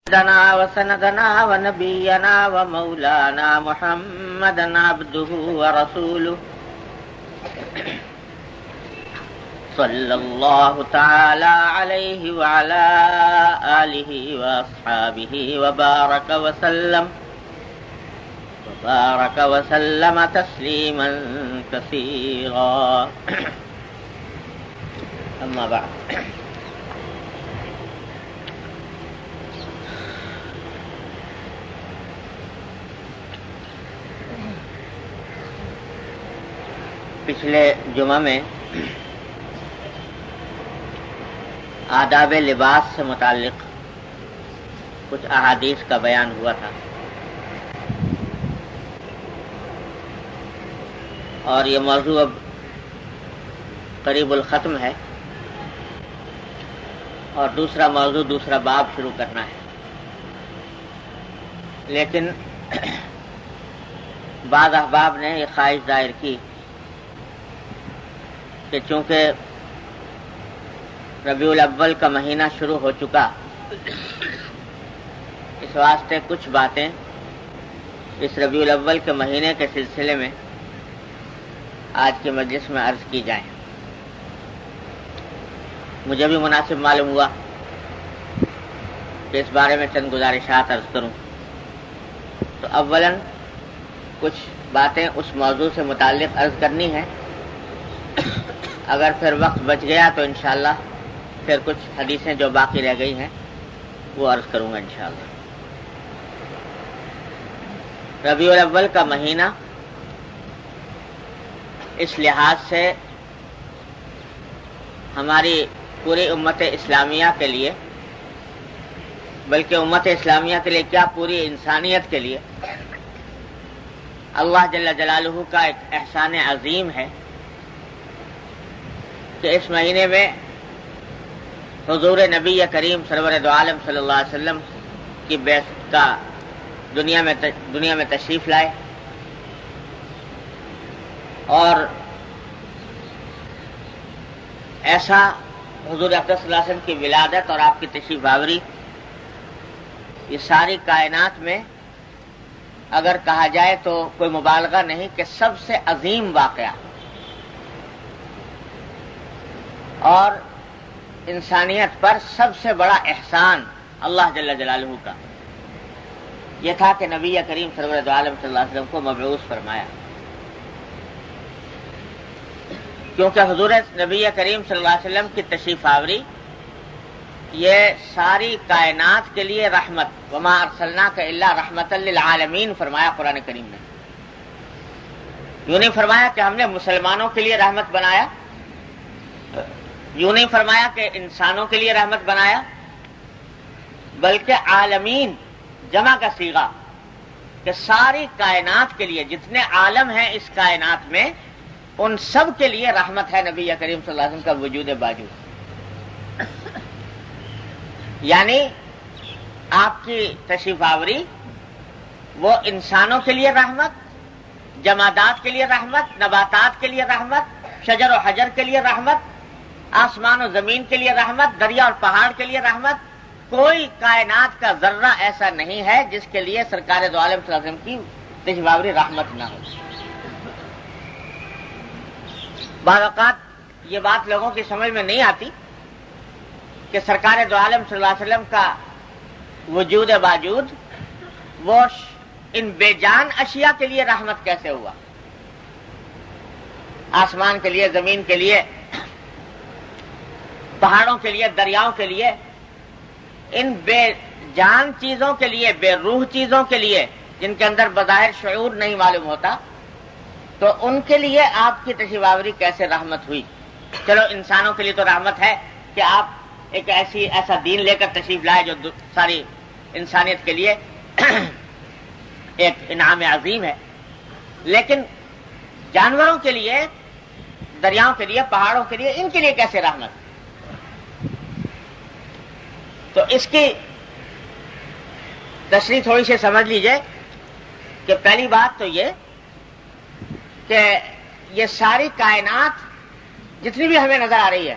سيدنا وسندنا ونبينا ومولانا محمدا عبده ورسوله صلى الله تعالى عليه وعلى آله وأصحابه وبارك وسلم تسليما كثيرا. أما بعد، پچھلے جمعہ میں آداب لباس سے متعلق کچھ احادیث کا بیان ہوا تھا، اور یہ موضوع اب قریب الختم ہے اور دوسرا موضوع، دوسرا باب شروع کرنا ہے. لیکن بعض احباب نے یہ خواہش ظاہر کی کہ چونکہ ربیع الاول کا مہینہ شروع ہو چکا، اس واسطے کچھ باتیں اس ربیع الاول کے مہینے کے سلسلے میں آج کی مجلس میں عرض کی جائیں. مجھے بھی مناسب معلوم ہوا کہ اس بارے میں چند گزارشات عرض کروں. تو اولاً کچھ باتیں اس موضوع سے متعلق عرض کرنی ہیں، اگر پھر وقت بچ گیا تو انشاءاللہ پھر کچھ حدیثیں جو باقی رہ گئی ہیں وہ عرض کروں گا انشاءاللہ. ربیع الاول کا مہینہ اس لحاظ سے ہماری پوری امت اسلامیہ کے لیے، بلکہ امت اسلامیہ کے لیے کیا، پوری انسانیت کے لیے اللہ جل جلالہ کا ایک احسان عظیم ہے کہ اس مہینے میں حضور نبی کریم سرور دو عالم صلی اللہ علیہ وسلم کی بعثت کا دنیا میں تشریف لائے، اور ایسا حضور اقدس صلی اللہ علیہ وسلم کی ولادت اور آپ کی تشریف آوری یہ ساری کائنات میں اگر کہا جائے تو کوئی مبالغہ نہیں کہ سب سے عظیم واقعہ اور انسانیت پر سب سے بڑا احسان اللہ جل جلالہ کا یہ تھا کہ نبی کریم سرور دو عالم صلی اللہ علیہ وسلم کو مبعوث فرمایا. کیونکہ حضور نبی کریم صلی اللہ علیہ وسلم کی تشریف آوری یہ ساری کائنات کے لیے رحمت، وما ارسلناک الا رحمۃ للعالمین فرمایا قرآن کریم نے. یوں نہیں فرمایا کہ ہم نے مسلمانوں کے لیے رحمت بنایا، یوں نہیں فرمایا کہ انسانوں کے لیے رحمت بنایا، بلکہ عالمین جمع کا صیغہ کہ ساری کائنات کے لیے، جتنے عالم ہیں اس کائنات میں ان سب کے لیے رحمت ہے نبی کریم صلی اللہ علیہ وسلم کا وجود باوجود. یعنی آپ کی تشریف آوری وہ انسانوں کے لیے رحمت، جمادات کے لیے رحمت، نباتات کے لیے رحمت، شجر و حجر کے لیے رحمت، آسمان و زمین کے لیے رحمت، دریا اور پہاڑ کے لیے رحمت. کوئی کائنات کا ذرہ ایسا نہیں ہے جس کے لیے سرکار دو عالم صلی اللہ علیہ وسلم کی تشریف آوری رحمت نہ ہو. بعض اوقات یہ بات لوگوں کی سمجھ میں نہیں آتی کہ سرکار دو عالم صلی اللہ علیہ وسلم کا وجود باوجود وہ ان بے جان اشیاء کے لیے رحمت کیسے ہوا. آسمان کے لیے، زمین کے لیے، پہاڑوں کے لیے، دریاؤں کے لیے، ان بے جان چیزوں کے لیے، بے روح چیزوں کے لیے جن کے اندر بظاہر شعور نہیں معلوم ہوتا، تو ان کے لیے آپ کی تشریف آوری کیسے رحمت ہوئی. چلو انسانوں کے لیے تو رحمت ہے کہ آپ ایک ایسا دین لے کر تشریف لائے جو ساری انسانیت کے لیے ایک انعام عظیم ہے، لیکن جانوروں کے لیے، دریاؤں کے لیے، پہاڑوں کے لیے، ان کے لیے کیسے رحمت. تو اس کی تشریح تھوڑی سی سمجھ لیجئے کہ پہلی بات تو یہ کہ یہ ساری کائنات جتنی بھی ہمیں نظر آ رہی ہے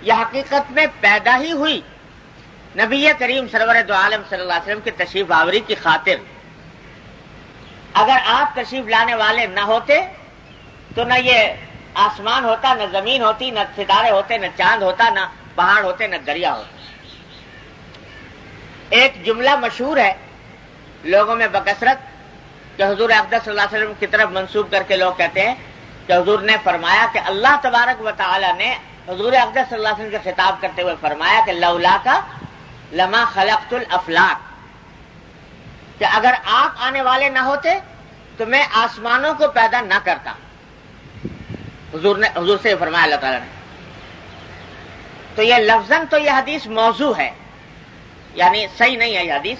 یہ حقیقت میں پیدا ہی ہوئی نبی کریم سرور دو عالم صلی اللہ علیہ وسلم کی تشریف آوری کی خاطر اگر آپ تشریف لانے والے نہ ہوتے تو نہ یہ آسمان ہوتا، نہ زمین ہوتی، نہ ستارے ہوتے، نہ چاند ہوتا، نہ پہاڑ ہوتے، نہ دریا ہوتا۔ ایک جملہ مشہور ہے لوگوں میں بکثرت کہ حضور اقدس صلی اللہ علیہ وسلم کی طرف منسوب کر کے لوگ کہتے ہیں کہ حضور نے فرمایا کہ اللہ تبارک و تعالی نے حضور اقدس صلی اللہ علیہ وسلم سے خطاب کرتے ہوئے فرمایا کہ لولا کا لما خلقت الافلاک، کہ اگر آپ آنے والے نہ ہوتے تو میں آسمانوں کو پیدا نہ کرتا۔ حضور سے فرمایا اللہ تعالیٰ نے۔ تو یہ لفظاً تو یہ حدیث موضوع ہے، یعنی صحیح نہیں ہے یہ حدیث،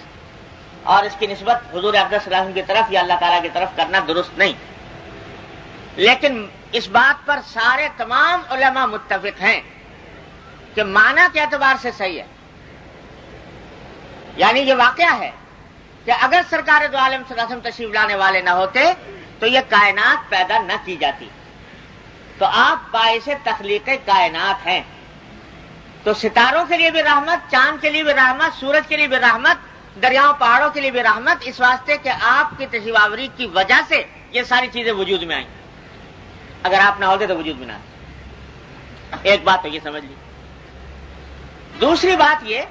اور اس کی نسبت حضور اقدس صلی اللہ علیہ وسلم کی طرف یا اللہ تعالیٰ کی طرف کرنا درست نہیں، لیکن اس بات پر سارے تمام علماء متفق ہیں کہ معنی کے اعتبار سے صحیح ہے۔ یعنی یہ واقعہ ہے کہ اگر سرکار دو عالم صلی اللہ علیہ وسلم تشریف لانے والے نہ ہوتے تو یہ کائنات پیدا نہ کی جاتی۔ تو آپ باعث تخلیق کائنات ہیں، تو ستاروں کے لیے بھی رحمت، چاند کے لیے بھی رحمت، سورج کے لیے بھی رحمت، دریاؤں پہاڑوں کے لیے بھی رحمت، اس واسطے کہ آپ کی تشریف آوری کی وجہ سے یہ ساری چیزیں وجود میں آئیں۔ اگر آپ نہ ہوتے تو وجود میں نہ آتے۔ ایک بات تو یہ سمجھ لی۔ دوسری بات یہ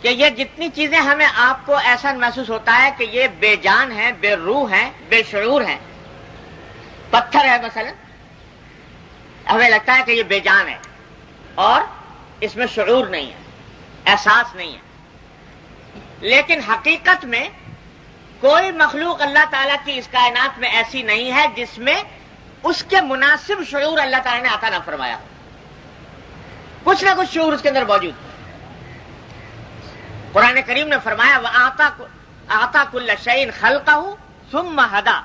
کہ یہ جتنی چیزیں ہمیں آپ کو ایسا محسوس ہوتا ہے کہ یہ بے جان ہیں، بے روح ہیں، بے شعور ہیں۔ پتھر ہے مثلا، ہمیں لگتا ہے کہ یہ بے جان ہے اور اس میں شعور نہیں ہے، احساس نہیں ہے، لیکن حقیقت میں کوئی مخلوق اللہ تعالیٰ کی اس کائنات میں ایسی نہیں ہے جس میں اس کے مناسب شعور اللہ تعالیٰ نے عطا نہ فرمایا ہو۔ کچھ نہ کچھ شعور اس کے اندر موجود۔ قرآن کریم نے فرمایا وَآتَا كُلَّ شَيْءٍ خَلْقَهُ ثُمَّ هَدَى،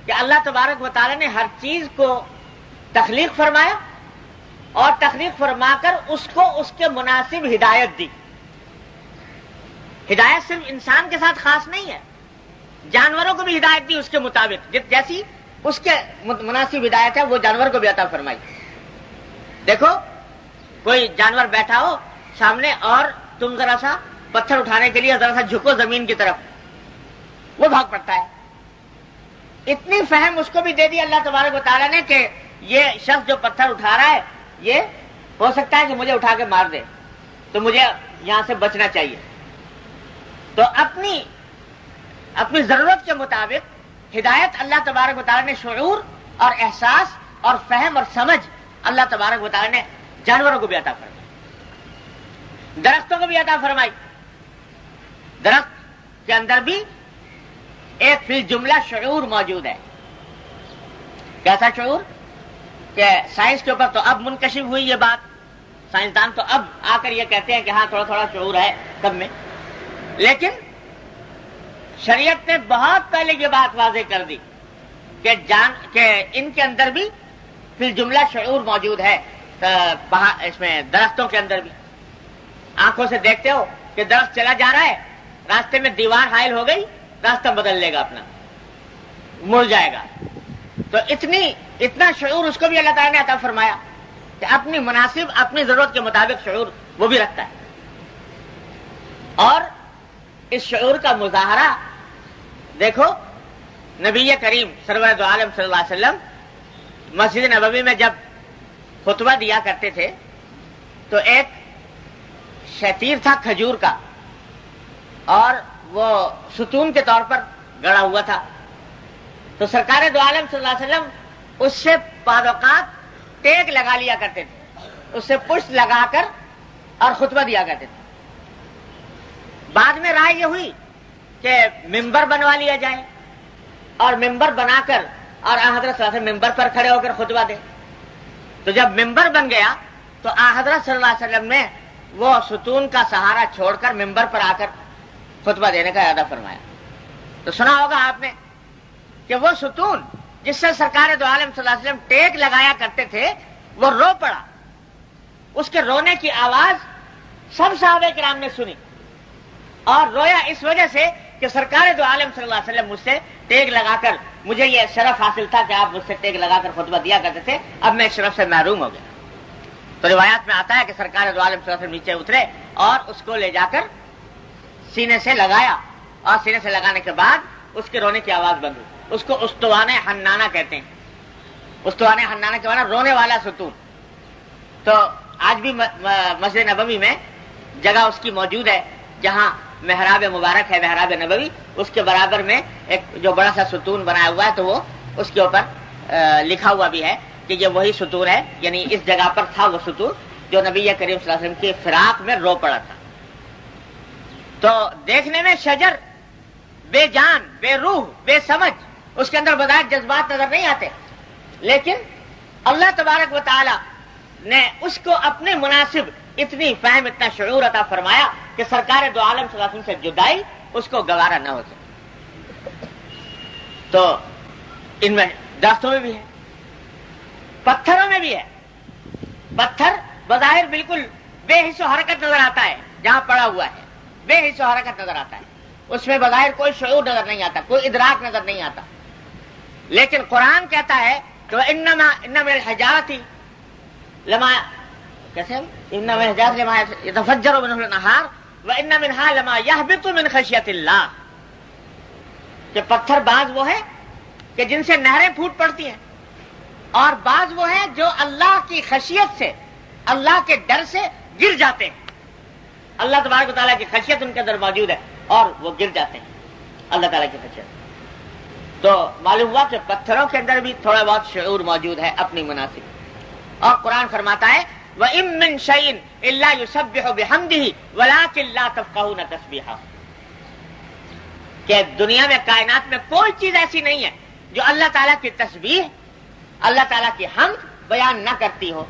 کہ اللہ تبارک و تعالیٰ نے ہر چیز کو تخلیق فرمایا اور تخلیق فرما کر اس کو اس کے مناسب ہدایت دی۔ ہدایت صرف انسان کے ساتھ خاص نہیں ہے، جانوروں کو بھی ہدایت دی اس کے مطابق، جیسی اس کے مناسب ہدایت ہے وہ جانور کو بھی عطا فرمائی۔ دیکھو کوئی جانور بیٹھا ہو سامنے اور تم ذرا سا پتھر اٹھانے کے لیے ذرا سا جھکو زمین کی طرف، وہ بھاگ پڑتا ہے۔ اتنی فہم اس کو بھی دے دی اللہ تبارک و تعالیٰ نے کہ یہ شخص جو پتھر اٹھا رہا ہے یہ ہو سکتا ہے کہ مجھے اٹھا کے مار دے، تو مجھے یہاں سے بچنا چاہیے۔ تو اپنی ضرورت کے مطابق ہدایت اللہ تبارک و تعالیٰ نے شعور اور احساس اور فہم اور سمجھ اللہ تبارک و تعالیٰ نے جانوروں کو بھی عطا فرمائی، درختوں کو بھی عطا فرمائی۔ درخت کے اندر بھی ایک فی جملہ شعور موجود ہے۔ کیسا شعور کہ سائنس کے اوپر تو اب منکشف ہوئی یہ بات، سائنسدان تو اب آ کر یہ کہتے ہیں کہ ہاں تھوڑا تھوڑا شعور ہے سب میں، لیکن شریعت نے بہت پہلے یہ بات واضح کر دی کہ ان کے اندر بھی فی جملہ شعور موجود ہے۔ اس میں درختوں کے اندر بھی آنکھوں سے دیکھتے ہو کہ درخت چلا جا رہا ہے، راستے میں دیوار حائل ہو گئی، راستہ بدل لے گا، اپنا مڑ جائے گا۔ تو اتنا شعور اس کو بھی اللہ تعالیٰ نے عطا فرمایا کہ اپنی مناسب اپنی ضرورت کے مطابق شعور وہ بھی رکھتا ہے۔ اور اس شعور کا مظاہرہ دیکھو، نبی کریم سرور دو عالم صلی اللہ علیہ وسلم مسجد نبوی میں جب خطبہ دیا کرتے تھے تو ایک شتیر تھا کھجور کا، اور وہ ستون کے طور پر گڑا ہوا تھا۔ تو سرکار دو عالم صلی اللہ علیہ وسلم اس سے بعض اوقات ٹیک لگا لیا کرتے تھے، اس سے پشت لگا کر اور خطبہ دیا کرتے تھے۔ بعد میں رائے یہ ہوئی کہ ممبر بنوا لیا جائے اور ممبر بنا کر اور حضرت صلی اللہ علیہ وسلم ممبر پر کھڑے ہو کر خطبہ دے۔ تو جب ممبر بن گیا تو حضرت صلی اللہ علیہ وسلم نے وہ ستون کا سہارا چھوڑ کر ممبر پر آ کر خطبہ دینے کا ارادہ فرمایا۔ تو سنا ہوگا آپ نے کہ وہ ستون جس سے سرکار دو عالم صلی اللہ علیہ وسلم ٹیک لگایا کرتے تھے وہ رو پڑا۔ اس کے رونے کی آواز سب صحابہ کرام نے سنی اور رویا اس وجہ سے کہ سرکار دو عالم صلی اللہ علیہ وسلم مجھ سے ٹیک لگا کر، مجھے یہ شرف حاصل تھا کہ آپ مجھ سے ٹیک لگا کر خطبہ دیا کرتے تھے، اب میں اس شرف سے محروم ہو گیا۔ تو روایات میں آتا ہے کہ سرکار دو عالم صلی اللہ علیہ وسلم نیچے اترے اور اس کو لے جا کر سینے سے لگایا، اور سینے سے لگانے کے بعد اس کے رونے کی آواز بند ہوئی۔ اس کو استوان حنانہ کہتے ہیں۔ استوان حنانہ کے معنی رونے والا ستون۔ تو آج بھی مسجد نبوی میں جگہ اس کی موجود ہے، جہاں محراب مبارک ہے، محراب نبوی، اس کے برابر میں ایک جو بڑا سا ستون بنایا ہوا ہے، تو وہ اس کے اوپر لکھا ہوا بھی ہے کہ یہ وہی ستون ہے، یعنی اس جگہ پر تھا وہ ستون جو نبی کریم صلی اللہ علیہ وسلم کی فراق میں رو پڑا تھا۔ تو دیکھنے میں شجر بے جان، بے روح، بے سمجھ، اس کے اندر بظاہر جذبات نظر نہیں آتے، لیکن اللہ تبارک و تعالی نے اس کو اپنے مناسب اتنی فہم، اتنا شعور عطا فرمایا کہ سرکار دو عالم صلی اللہ علیہ وسلم سے جدائی اس کو گوارا نہ ہو سکے۔ تو ان میں درختوں میں بھی ہے، پتھروں میں بھی ہے۔ پتھر بظاہر بالکل بے حس و حرکت نظر آتا ہے، جہاں پڑا ہوا ہے بے حس و حرکت نظر آتا ہے، اس میں بظاہر کوئی شعور نظر نہیں آتا، کوئی ادراک نظر نہیں آتا، لیکن قرآن کہتا ہے کہ ان من الحجارۃ لما کیسے ان من الحجارۃ لما يتفجر منه الانهار وان منها لما يهبط من خشیۃ اللہ، کہ پتھر بعض وہ ہیں کہ جن سے نہریں پھوٹ پڑتی ہیں، اور بعض وہ ہیں جو اللہ کی خشیت سے، اللہ کے ڈر سے گر جاتے ہیں۔ اللہ تبارک و تعالیٰ کی خشیت ان کے اندر موجود ہے اور وہ گر جاتے ہیں، اللہ تعالیٰ کی خشیت۔ تو معلوم ہوا کہ پتھروں کے اندر بھی تھوڑا بہت شعور موجود ہے اپنی مناسب۔ اور قرآن فرماتا ہے وَإِن مِّن شَيْءٍ إِلَّا يُسَبِّحُ بِحَمْدِهِ وَلَٰكِن لَّا تَفْقَهُونَ تَسْبِيحَهُ، کہ دنیا میں، کائنات میں کوئی چیز ایسی نہیں ہے جو اللہ تعالیٰ کی تسبیح، اللہ تعالیٰ کی حمد بیان نہ کرتی ہو،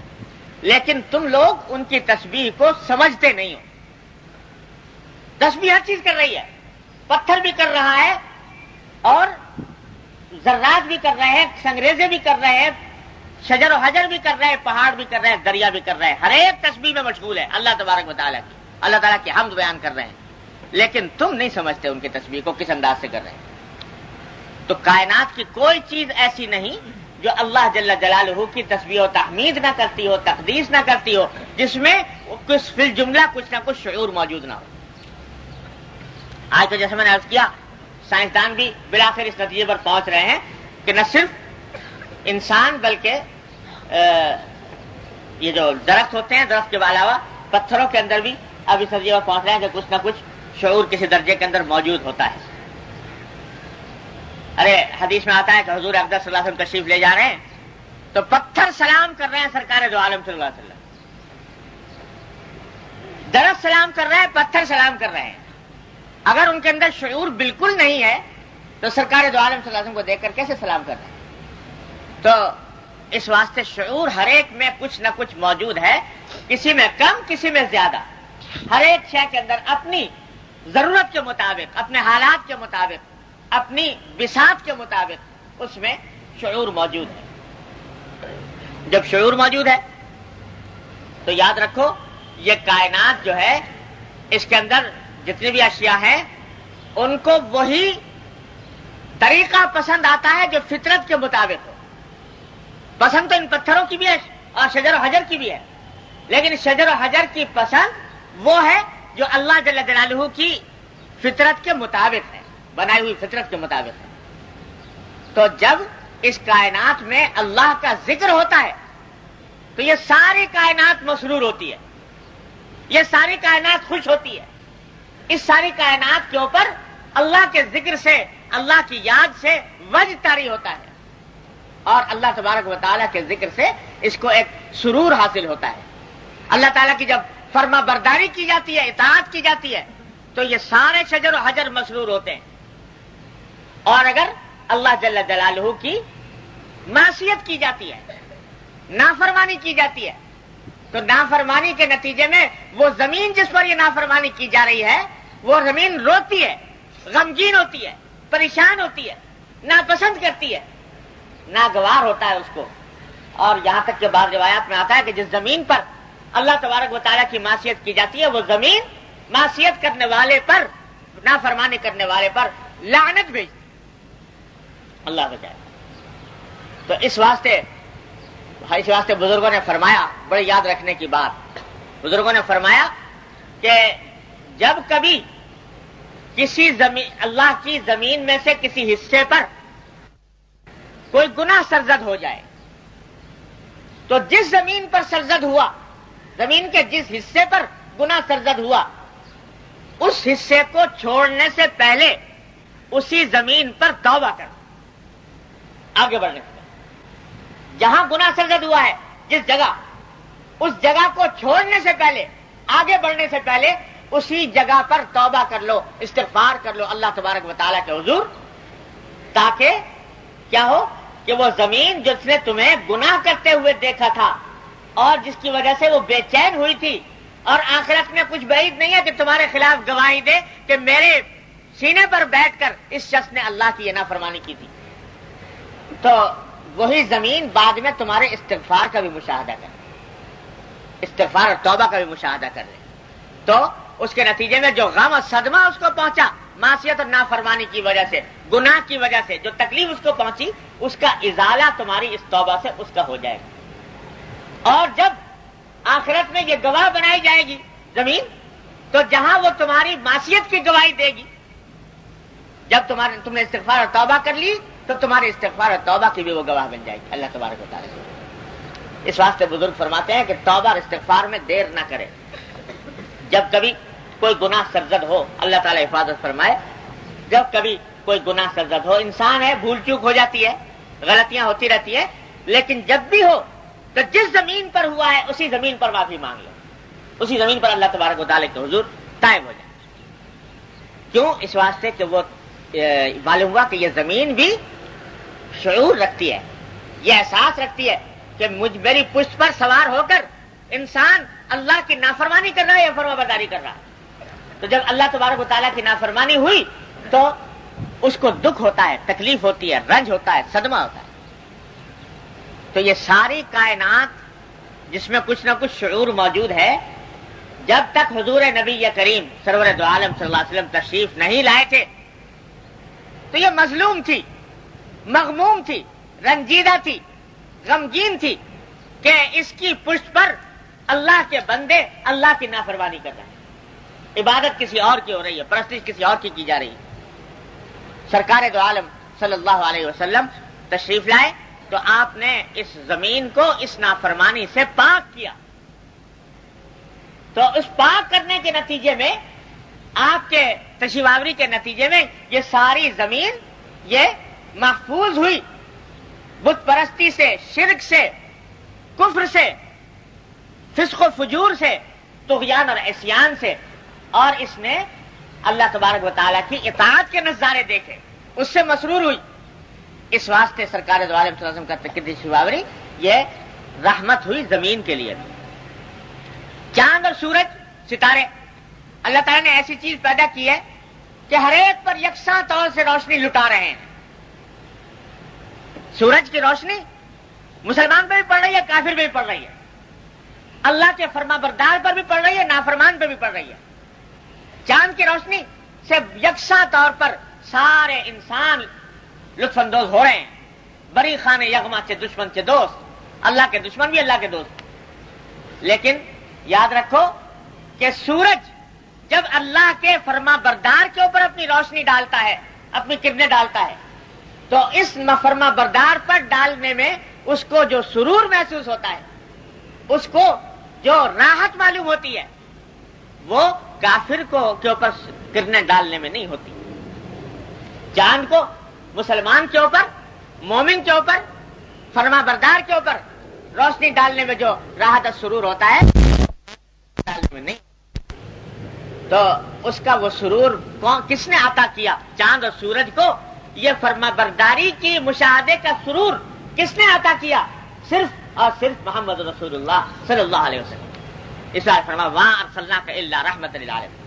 لیکن تم لوگ ان کی تسبیح کو سمجھتے نہیں ہو۔ تسبیح ہر چیز کر رہی ہے، پتھر بھی کر رہا ہے، اور ذرات بھی کر رہے ہیں، سنگریزے بھی کر رہے ہیں، شجر و حجر بھی کر رہے ہیں، پہاڑ بھی کر رہے ہیں، دریا بھی کر رہے ہیں، ہر ایک تسبیح میں مشغول ہے اللہ تبارک و تعالیٰ کی، اللہ تعالیٰ کی حمد بیان کر رہے ہیں، لیکن تم نہیں سمجھتے ان کی تسبیح کو کس انداز سے کر رہے ہیں۔ تو کائنات کی کوئی چیز ایسی نہیں جو اللہ جل جلالہ کی تسبیح و تحمید نہ کرتی ہو، تقدیس نہ کرتی ہو، جس میں کچھ فی الجملہ کچھ نہ کچھ شعور موجود نہ ہو۔ آج تو جیسے میں نے عرض کیا، سائنسدان بھی بالآخر اس نتیجے پر پہنچ رہے ہیں کہ نہ صرف انسان بلکہ یہ جو درخت ہوتے ہیں، درخت کے علاوہ پتھروں کے اندر بھی اب اس نتیجے پر پہنچ رہے ہیں کہ کچھ نہ کچھ شعور کسی درجے کے اندر موجود ہوتا ہے۔ ارے حدیث میں آتا ہے کہ حضور اقدس صلی اللہ علیہ وسلم تشریف لے جا رہے ہیں تو پتھر سلام کر رہے ہیں سرکار دو عالم صلی اللہ علیہ وسلم، درخت سلام کر رہے ہیں، پتھر سلام کر رہے ہیں۔ اگر ان کے اندر شعور بالکل نہیں ہے تو سرکار دو عالم صلی اللہ علیہ وسلم کو دیکھ کر کیسے سلام کر رہے ہیں؟ تو اس واسطے شعور ہر ایک میں کچھ نہ کچھ موجود ہے، کسی میں کم، کسی میں زیادہ، ہر ایک شے کے اندر اپنی ضرورت کے مطابق، اپنے حالات کے مطابق، اپنی بساط کے مطابق اس میں شعور موجود ہے۔ جب شعور موجود ہے تو یاد رکھو یہ کائنات جو ہے، اس کے اندر جتنی بھی اشیاء ہیں ان کو وہی طریقہ پسند آتا ہے جو فطرت کے مطابق ہو۔ پسند تو ان پتھروں کی بھی ہے اور شجر و حجر کی بھی ہے، لیکن شجر و حجر کی پسند وہ ہے جو اللہ جل جلالہ کی فطرت کے مطابق ہے، بنائی ہوئی فطرت کے مطابق ہے۔ تو جب اس کائنات میں اللہ کا ذکر ہوتا ہے تو یہ ساری کائنات مسرور ہوتی ہے، یہ ساری کائنات خوش ہوتی ہے، اس ساری کائنات کے اوپر اللہ کے ذکر سے، اللہ کی یاد سے وجد طاری ہوتا ہے، اور اللہ تبارک و تعالیٰ کے ذکر سے اس کو ایک سرور حاصل ہوتا ہے۔ اللہ تعالیٰ کی جب فرما برداری کی جاتی ہے، اطاعت کی جاتی ہے، تو یہ سارے شجر و حجر مسرور ہوتے ہیں۔ اور اگر اللہ جل جلالہ کی معصیت کی جاتی ہے، نافرمانی کی جاتی ہے، تو نافرمانی کے نتیجے میں وہ زمین جس پر یہ نافرمانی کی جا رہی ہے، وہ زمین روتی ہے، غمگین ہوتی ہے، پریشان ہوتی ہے، ناپسند کرتی ہے، ناگوار ہوتا ہے اس کو۔ اور یہاں تک کہ بعض روایات میں آتا ہے کہ جس زمین پر اللہ تبارک و تعالیٰ کی معصیت کی جاتی ہے، وہ زمین معصیت کرنے والے پر، نافرمانی کرنے والے پر لعنت بھیجتی، اللہ بچائے۔ تو اس واسطے اس واسطے بزرگوں نے فرمایا، بڑے یاد رکھنے کی بات، بزرگوں نے فرمایا کہ جب کبھی کسی زمین، اللہ کی زمین میں سے کسی حصے پر کوئی گناہ سرزد ہو جائے تو جس زمین پر سرزد ہوا، زمین کے جس حصے پر گناہ سرزد ہوا، اس حصے کو چھوڑنے سے پہلے اسی زمین پر توبہ کر، آگے بڑھنے سے پہلے جہاں گناہ سرزد ہوا ہے جس جگہ، اس جگہ کو چھوڑنے سے پہلے، آگے بڑھنے سے پہلے اسی جگہ پر توبہ کر لو، استغفار کر لو اللہ تبارک و تعالیٰ کے حضور، تاکہ کیا ہو کہ وہ زمین جس نے تمہیں گناہ کرتے ہوئے دیکھا تھا اور جس کی وجہ سے وہ بے چین ہوئی تھی، اور آخرت میں کچھ بعید نہیں ہے کہ تمہارے خلاف گواہی دے کہ میرے سینے پر بیٹھ کر اس شخص نے اللہ کی یہ نافرمانی کی تھی، تو وہی زمین بعد میں تمہارے استغفار کا بھی مشاہدہ کرے، استغفار اور توبہ کا بھی مشاہدہ کر لے، تو اس کے نتیجے میں جو غم اور صدمہ اس کو پہنچا معصیت اور نافرمانی کی وجہ سے، گناہ کی وجہ سے جو تکلیف اس کو پہنچی، اس کا ازالہ تمہاری اس توبہ سے اس کا ہو جائے گا۔ اور جب آخرت میں یہ گواہ بنائی جائے گی زمین، تو جہاں وہ تمہاری معصیت کی گواہی دے گی، جب تم نے استغفار اور توبہ کر لی تو تمہارے استغفار اور توبہ کی بھی وہ گواہ بن جائے گی اللہ تبارک و تعالیٰ۔ اس واسطے بزرگ فرماتے ہیں کہ توبہ اور استغفار میں دیر نہ کرے۔ جب کبھی کوئی گناہ سرزد ہو، اللہ تعالیٰ حفاظت فرمائے، جب کبھی کوئی گناہ سرزد ہو، انسان ہے، بھول چوک ہو جاتی ہے، غلطیاں ہوتی رہتی ہے، لیکن جب بھی ہو تو جس زمین پر ہوا ہے اسی زمین پر معافی مانگ لو، اسی زمین پر اللہ تبارک و تعالیٰ کے حضور طائب ہو جائے۔ کیوں؟ اس واسطے کہ وہ معلوم ہوا کہ یہ زمین بھی شعور رکھتی ہے، یہ احساس رکھتی ہے کہ میری پشت پر سوار ہو کر انسان اللہ کی نافرمانی کر رہا ہے یا فرما برداری کر رہا ہے۔ تو جب اللہ تبارک و تعالیٰ کی نافرمانی ہوئی تو اس کو دکھ ہوتا ہے، تکلیف ہوتی ہے، رنج ہوتا ہے، صدمہ ہوتا ہے۔ تو یہ ساری کائنات جس میں کچھ نہ کچھ شعور موجود ہے، جب تک حضور نبی کریم سرور دو عالم صلی اللہ علیہ وسلم تشریف نہیں لائے تھے تو یہ مظلوم تھی، مغموم تھی، رنجیدہ تھی، غمگین تھی کہ اس کی پشت پر اللہ کے بندے اللہ کی نافرمانی کر رہے ہیں، عبادت کسی اور کی ہو رہی ہے، پرستش کسی اور کی جا رہی ہے۔ سرکار دو عالم صلی اللہ علیہ وسلم تشریف لائے تو آپ نے اس زمین کو اس نافرمانی سے پاک کیا، تو اس پاک کرنے کے نتیجے میں، آپ کے تشریف آوری کے نتیجے میں یہ ساری زمین یہ محفوظ ہوئی بت پرستی سے، شرک سے، کفر سے، فسق و فجور سے، طغیان اور عصیان سے، اور اس نے اللہ تبارک و تعالیٰ کی اطاعت کے نظارے دیکھے، اس سے مسرور ہوئی۔ اس واسطے سرکار دو عالم صلی اللہ علیہ وسلم کا تشریف آوری یہ رحمت ہوئی زمین کے لیے بھی۔ چاند اور سورج، ستارے، اللہ تعالیٰ نے ایسی چیز پیدا کی ہے کہ ہر ایک پر یکساں طور سے روشنی لٹا رہے ہیں۔ سورج کی روشنی مسلمان پہ بھی پڑ رہی ہے، کافر پہ بھی پڑ رہی ہے، اللہ کے فرما بردار پر بھی پڑ رہی ہے، نافرمان پہ بھی پڑ رہی ہے۔ چاند کی روشنی سے یکساں طور پر سارے انسان لطف اندوز ہو رہے ہیں، بری خانے یغما سے دشمن سے دوست، اللہ کے دشمن بھی اللہ کے دوست۔ لیکن یاد رکھو کہ سورج جب اللہ کے فرما بردار کے اوپر اپنی روشنی ڈالتا ہے، اپنی کرنیں ڈالتا ہے، تو اس فرما بردار پر ڈالنے میں اس کو جو سرور محسوس ہوتا ہے، اس کو جو راحت معلوم ہوتی ہے، وہ کافر کو کے اوپر کرنیں ڈالنے میں نہیں ہوتی۔ چاند کو مسلمان کے اوپر، مومن کے اوپر، فرما بردار کے اوپر روشنی ڈالنے میں جو راحت اور سرور ہوتا ہے، ڈالنے میں نہیں۔ تو اس کا وہ سرور کس نے عطا کیا؟ چاند اور سورج کو یہ فرما برداری کی مشاہدے کا سرور کس نے عطا کیا؟ صرف اور صرف محمد رسول اللہ صلی اللہ علیہ وسلم۔ اس بار فرما وَمَا أَرْسَلْنَاكَ إِلَّا رَحْمَةً لِلْعَالَمِينَ۔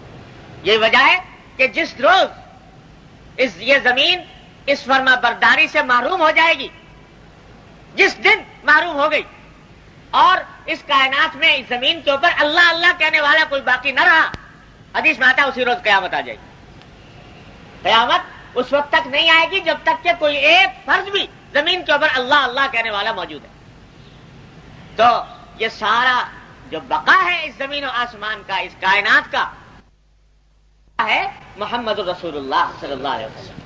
یہ وجہ ہے کہ جس روز یہ زمین اس فرما برداری سے محروم ہو جائے گی، جس دن محروم ہو گئی اور اس کائنات میں اس زمین کے اوپر اللہ اللہ کہنے والا کوئی باقی نہ رہا، حدیث میں آتا ہے اسی روز قیامت آ جائے گی۔ قیامت اس وقت تک نہیں آئے گی جب تک کہ کوئی ایک فرد بھی زمین کے اوپر اللہ اللہ کہنے والا موجود ہے۔ تو یہ سارا جو بقا ہے اس زمین و آسمان کا، اس کائنات کا ہے محمد رسول اللہ صلی اللہ علیہ وسلم.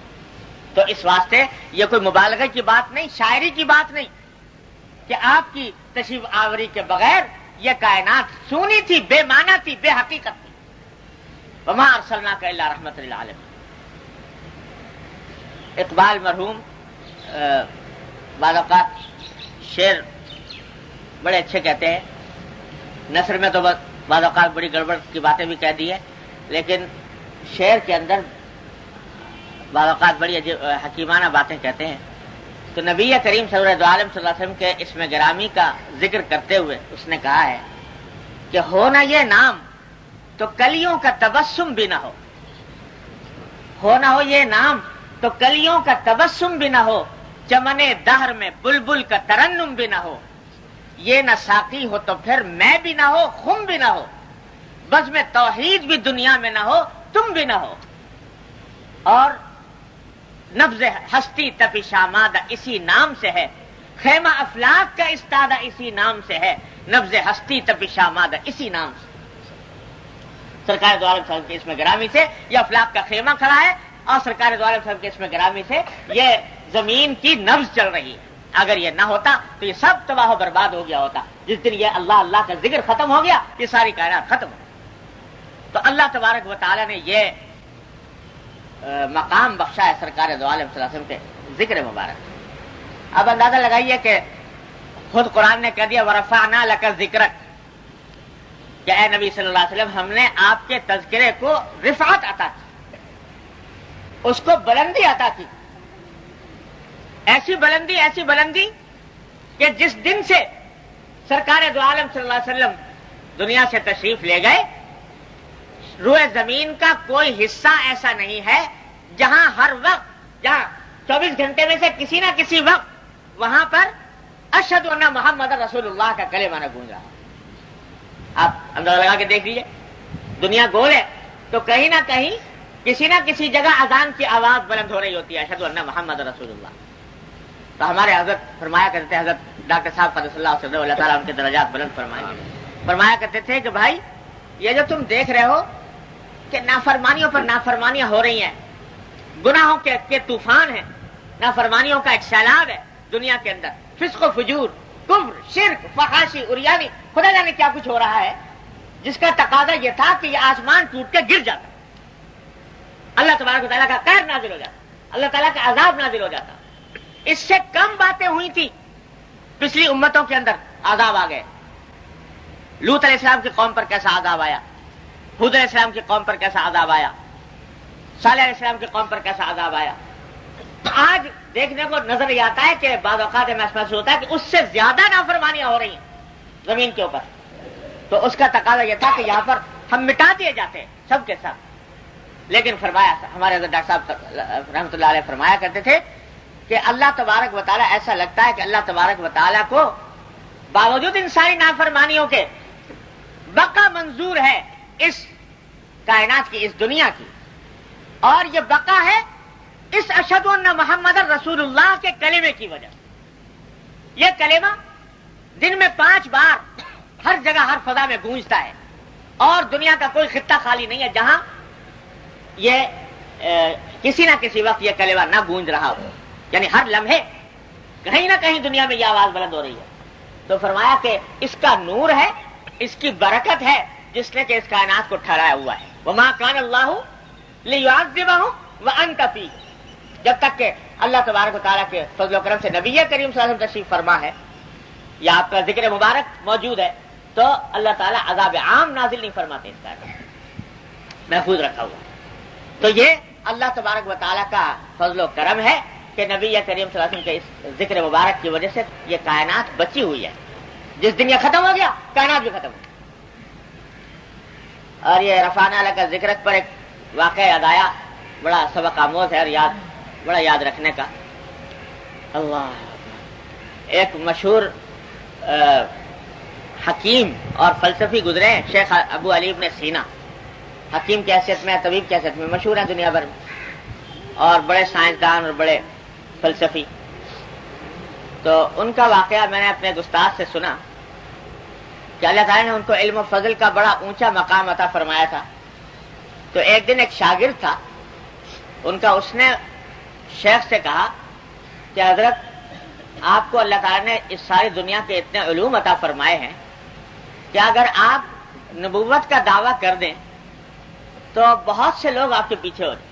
تو اس واسطے یہ کوئی مبالغہ کی بات نہیں، شاعری کی بات نہیں کہ آپ کی تشریف آوری کے بغیر یہ کائنات سونی تھی، بے معنی تھی، بے حقیقت تھی. وما ارسلناک الا رحمۃ للعالمین. اقبال مرحوم بعض اوقات شعر بڑے اچھے کہتے ہیں، نثر میں تو بعض اوقات بڑی گڑبڑ کی باتیں بھی کہہ دی ہے، لیکن شعر کے اندر بعض اوقات بڑی حکیمانہ باتیں کہتے ہیں. تو نبی کریم صلی اللہ علیہ وسلم کے اسم گرامی کا ذکر کرتے ہوئے اس نے کہا ہے کہ ہو نہ یہ نام تو کلیوں کا تبسم بھی نہ ہو، ہو نہ ہو یہ نام تو کلیوں کا تبسم بھی نہ ہو، چمنے دہر میں بلبل کا ترنم بھی نہ ہو، یہ نہ ساقی ہو تو پھر میں بھی نہ ہو، خم بھی نہ ہو، بزم توحید بھی دنیا میں نہ ہو، تم بھی نہ ہو، اور نبض ہستی تپشامادہ اسی نام سے ہے، خیمہ افلاک کا استادہ اسی نام سے ہے، نبض ہستی تپشامادہ اسی نام سے. سرکار دو عالم صاحب کے اسم گرامی سے یہ افلاک کا خیمہ کھڑا ہے، اور سرکار دو عالم صاحب کے اسم گرامی سے یہ زمین کی نبض چل رہی ہے. اگر یہ نہ ہوتا تو یہ سب تباہ و برباد ہو گیا ہوتا. جس دن یہ اللہ اللہ کا ذکر ختم ہو گیا یہ ساری کائنات ختم ہو. تو اللہ تبارک و تعالیٰ نے یہ مقام بخشا ہے سرکار دو عالم صلی اللہ علیہ وسلم کے ذکر مبارک. اب اندازہ لگائیے کہ خود قرآن نے کہہ دیا ورفعنا لک ذکرک، کہ اے نبی صلی اللہ علیہ وسلم ہم نے آپ کے تذکرے کو رفعت عطا کی، اس کو بلندی عطا کی. ایسی بلندی کہ جس دن سے سرکار دو عالم صلی اللہ علیہ وسلم دنیا سے تشریف لے گئے، روئے زمین کا کوئی حصہ ایسا نہیں ہے جہاں ہر وقت، جہاں 24 گھنٹے میں سے کسی نہ کسی وقت وہاں پر اشہد ان محمد رسول اللہ کا کلمہ نہ گونج رہا. آپ اندازہ لگا کے دیکھ لیجیے، دنیا گول ہے تو کہیں نہ کہیں کسی نہ کسی جگہ اذان کی آواز بلند ہو رہی ہوتی ہے، اشہد ان محمد رسول اللہ. تو ہمارے حضرت فرمایا کرتے تھے، حضرت ڈاکٹر صاحب قدس اللہ صلی اللہ تعالیٰ ان کے درجات بلند فرمایا کرتے تھے کہ بھائی یہ جو تم دیکھ رہے ہو کہ نافرمانیوں پر نافرمانیاں ہو رہی ہیں، گناہوں کے طوفان ہیں، نافرمانیوں کا ایک سیلاب ہے دنیا کے اندر، فسق و فجور، کفر، شرک، فحاشی، عریانی، خدا جانے کیا کچھ ہو رہا ہے، جس کا تقاضا یہ تھا کہ یہ آسمان ٹوٹ کے گر جاتا، اللہ تبارک و تعالیٰ کا قہر نازل ہو جاتا، اللہ تعالیٰ کا عذاب نازل ہو جاتا. اس سے کم باتیں ہوئی تھی پچھلی امتوں کے اندر، عذاب آ گئے. لوط علیہ السلام کی قوم پر کیسا عذاب آیا، ہود علیہ السلام کی قوم پر کیسا عذاب آیا، صالح علیہ السلام کی قوم پر کیسا عذاب آیا. آج دیکھنے کو نظر یہ آتا ہے کہ بعض اوقات محسوس ہوتا ہے کہ اس سے زیادہ نافرمانیاں ہو رہی ہیں زمین کے اوپر. تو اس کا تقاضا یہ تھا کہ یہاں پر ہم مٹا دیے جاتے سب کے سب. لیکن فرمایا ہمارے حضرت ڈاکٹر صاحب رحمۃ اللہ علیہ فرمایا کرتے تھے کہ اللہ تبارک و تعالیٰ، ایسا لگتا ہے کہ اللہ تبارک و تعالیٰ کو باوجود ان ساری نافرمانیوں کے بقا منظور ہے اس کائنات کی، اس دنیا کی، اور یہ بقا ہے اس اشہد ان محمد رسول اللہ کے کلمے کی وجہ. یہ کلمہ دن میں 5 بار ہر جگہ ہر فضا میں گونجتا ہے، اور دنیا کا کوئی خطہ خالی نہیں ہے جہاں یہ کسی نہ کسی وقت یہ کلمہ نہ گونج رہا ہو. یعنی ہر لمحے کہیں نہ کہیں دنیا میں یہ آواز بلند ہو رہی ہے. تو فرمایا کہ اس کا نور ہے، اس کی برکت ہے جس نے کہ اس کائنات کو ٹھہرایا ہوا ہے. وما کان اللہ لیعذبہم وانت فیہم، جب تک کہ اللہ تبارک و تعالیٰ کے فضل و کرم سے نبی کریم صلی اللہ علیہ وسلم تشریف فرما ہے یا آپ کا ذکر مبارک موجود ہے تو اللہ تعالیٰ عذاب عام نازل نہیں فرماتے، اس کا محفوظ رکھا ہوا. تو یہ اللہ تبارک و تعالیٰ کا فضل و کرم ہے کہ نبی کریم صلی اللہ علیہ وسلم کے اس ذکر مبارک کی وجہ سے یہ کائنات بچی ہوئی ہے. جس دن یہ ختم ہو گیا کائنات بھی ختم ہو گئی. اور یہ رفعنا لک ذکرک پر ایک واقعہ یاد آیا، بڑا سبق آموز ہے اور بڑا یاد رکھنے کا. اللہ، ایک مشہور حکیم اور فلسفی گزرے ہیں، شیخ ابو علی ابن سینا. حکیم کی حیثیت میں، طبیب کی حیثیت میں مشہور ہیں دنیا بھر میں، اور بڑے سائنسدان اور بڑے فلسفی. تو ان کا واقعہ میں نے اپنے استاد سے سنا کہ اللہ تعالیٰ نے ان کو علم و فضل کا بڑا اونچا مقام عطا فرمایا تھا. تو ایک دن ایک شاگرد تھا ان کا، اس نے شیخ سے کہا کہ حضرت آپ کو اللہ تعالیٰ نے اس ساری دنیا کے اتنے علوم عطا فرمائے ہیں کہ اگر آپ نبوت کا دعویٰ کر دیں تو بہت سے لوگ آپ کے پیچھے ہو جائیں.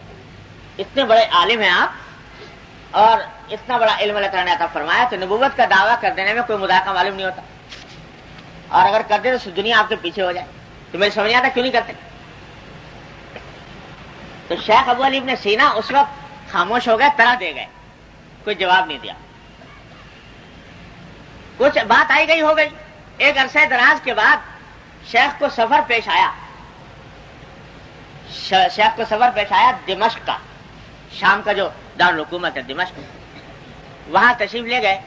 اتنے بڑے عالم ہیں آپ اور اتنا بڑا علم اللہ تعالیٰ نے عطا فرمایا، تو نبوت کا دعویٰ کر دینے میں کوئی مذاکرہ معلوم نہیں ہوتا، اور اگر کر دیں تو دنیا آپ کے پیچھے ہو جائے. تو میری سمجھ نہیں آتا کیوں نہیں کرتے. تو شیخ ابو علی ابن سینا اس وقت خاموش ہو گئے، طرح دے گئے، کوئی جواب نہیں دیا. کچھ بات آئی گئی ہو گئی. ایک عرصہ دراز کے بعد شیخ کو سفر پیش آیا. شیخ کو سفر پیش آیا دمشق کا، شام کا جو دارالحکومت ہے دمشق، وہاں تشریف لے گئے.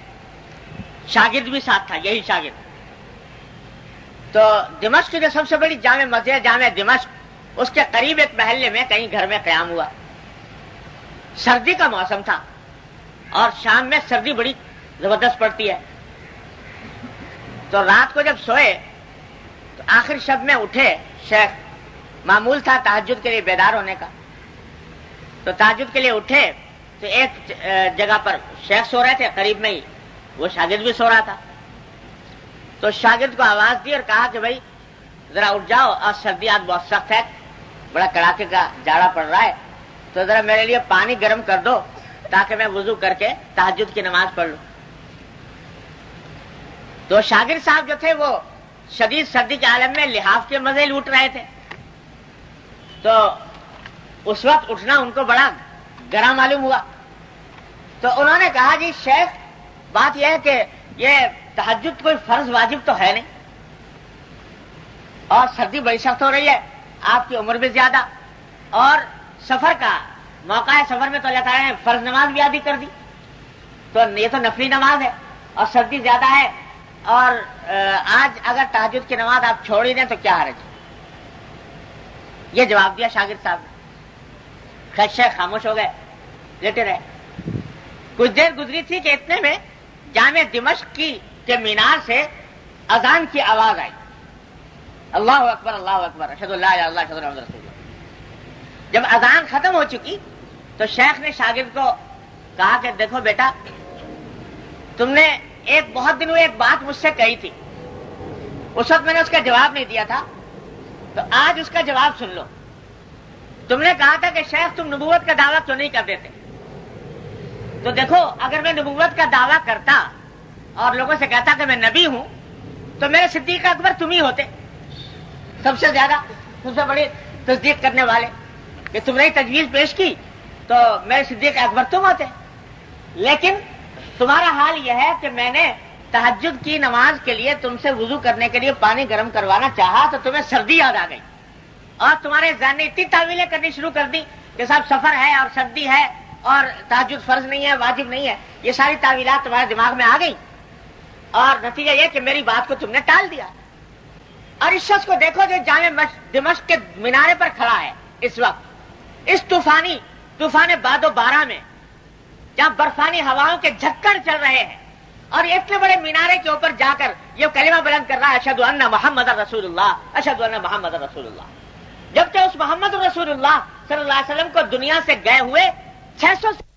شاگرد بھی ساتھ تھا، یہی شاگرد. تو دمشق کی جو سب سے بڑی جامع مسجد جامع دمشق، اس کے قریب ایک محلے میں کہیں گھر میں قیام ہوا. سردی کا موسم تھا اور شام میں سردی بڑی زبردست پڑتی ہے. تو رات کو جب سوئے تو آخر شب میں اٹھے شیخ. معمول تھا تہجد کے لیے بیدار ہونے کا. تو تہجد کے لیے اٹھے تو ایک جگہ پر شیخ سو رہے تھے، قریب میں ہی وہ شاگرد بھی سو رہا تھا. تو شاگرد کو آواز دی اور کہا کہ بھائی ذرا اٹھ جاؤ، اور سردی آج بہت سخت ہے، بڑا کڑاکے کا جاڑا پڑ رہا ہے، تو ذرا میرے لیے پانی گرم کر دو تاکہ میں وضو کر کے تہجد کی نماز پڑھ لوں. تو شاگرد صاحب جو تھے وہ شدید سردی کے عالم میں لحاف کے مزے لوٹ رہے تھے. تو اس وقت اٹھنا ان کو بڑا گرم معلوم ہوا. تو انہوں نے کہا جی شیخ، بات یہ ہے کہ یہ تہجد کوئی فرض واجب تو ہے نہیں، اور سردی بڑی سخت ہو رہی ہے، آپ کی عمر بھی زیادہ، اور سفر کا موقع ہے، سفر میں تو اللہ تعالیٰ نے فرض نماز بھی عادی کر دی، تو یہ تو نفلی نماز ہے، اور سردی زیادہ ہے، اور آج اگر تہجد کی نماز آپ چھوڑ ہی دیں تو کیا حرج. یہ جواب دیا شاگرد صاحب نے. خیر شیخ خاموش ہو گئے، لیٹے رہے. کچھ دیر گزری تھی کہ اتنے میں جامع دمشق کے مینار سے اذان کی آواز آئی. اللہ اکبر اللہ اکبر، اشہد ان لا الہ الا اللہ اشہد ان محمد رسول اللہ. جب اذان ختم ہو چکی تو شیخ نے شاگرد کو کہا کہ دیکھو بیٹا، تم نے بہت دن ہوئے ایک بات مجھ سے کہی تھی، اس وقت میں نے اس کا جواب نہیں دیا تھا، تو آج اس کا جواب سن لو. تم نے کہا تھا کہ شیخ تم نبوت کا دعویٰ کیوں نہیں کر دیتے. تو دیکھو اگر میں نبوت کا دعویٰ کرتا اور لوگوں سے کہتا کہ میں نبی ہوں تو میرے صدیق اکبر تم ہی ہوتے، سب سے زیادہ، سب سے بڑی تصدیق کرنے والے. کہ تم نے تجویز پیش کی تو میرے صدیق اکبر تم ہوتے. لیکن تمہارا حال یہ ہے کہ میں نے تہجد کی نماز کے لیے تم سے وضو کرنے کے لیے پانی گرم کروانا چاہا تو تمہیں سردی یاد آ گئی، اور تمہارے ذہن نے اتنی تعویلیں کرنی شروع کر دی کہ صاحب سفر ہے اور سردی ہے اور تہجد فرض نہیں ہے، واجب نہیں ہے. یہ ساری تعویلات تمہارے دماغ میں آ گئی، اور نتیجہ یہ کہ میری بات کو تم نے ٹال دیا. اور اس شخص کو دیکھو جو جامع دمشق کے مینارے پر کھڑا ہے اس وقت، اس طوفان باد و بارہ میں، جہاں برفانی ہواؤں کے جھکڑ چل رہے ہیں، اور اتنے بڑے مینارے کے اوپر جا کر یہ کلمہ بلند کر رہا ہے اشہد ان محمد رسول اللہ، اشہد ان محمد رسول اللہ. جبکہ اس محمد رسول اللہ صلی اللہ علیہ وسلم کو دنیا سے گئے ہوئے 600